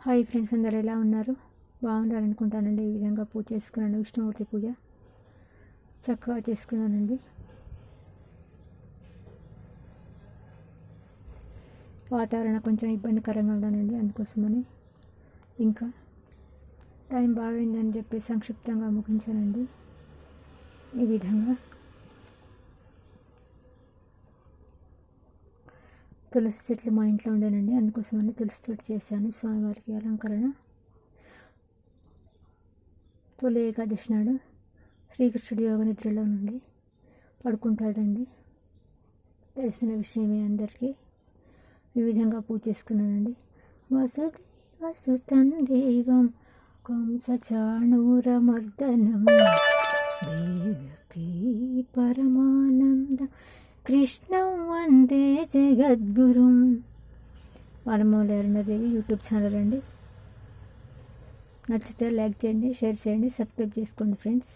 Hi friends, అందరు ఎలా ఉన్నారు? బాగున్నారనుకుంటానండి. ఈ విధంగా పూజ చేసుకున్నాను. విష్ణుమూర్తి పూజ చక్కగా చేసుకున్నానండి. వాతావరణం కొంచెం ఇబ్బందికరంగా ఉన్నానండి, అందుకోసమని ఇంకా టైం బాగైందని చెప్పి సంక్షిప్తంగా ముగించానండి. ఈ విధంగా తులసి చెట్లు మా ఇంట్లో ఉండేనండి, అందుకోసమని తులసి చెట్టు చేశాను. స్వామివారికి అలంకరణ. తొలి ఏకాదశి నాడు శ్రీకృష్ణుడి యోగ నిద్రలో నుండి పడుకుంటాడండి, తెలిసిన విషయమే అందరికీ. ఈ విధంగా పూజ చేసుకున్నానండి. వసుదేవసుతం దేవం కంసచాణూరమర్దనం దేవకీ పరమానందం కృష్ణం వందే జగద్గురుం. వనమాల అరుణాదేవి యూట్యూబ్ ఛానల్ అండి. నచ్చితే లైక్ చేయండి, షేర్ చేయండి, సబ్స్క్రైబ్ చేసుకోండి ఫ్రెండ్స్.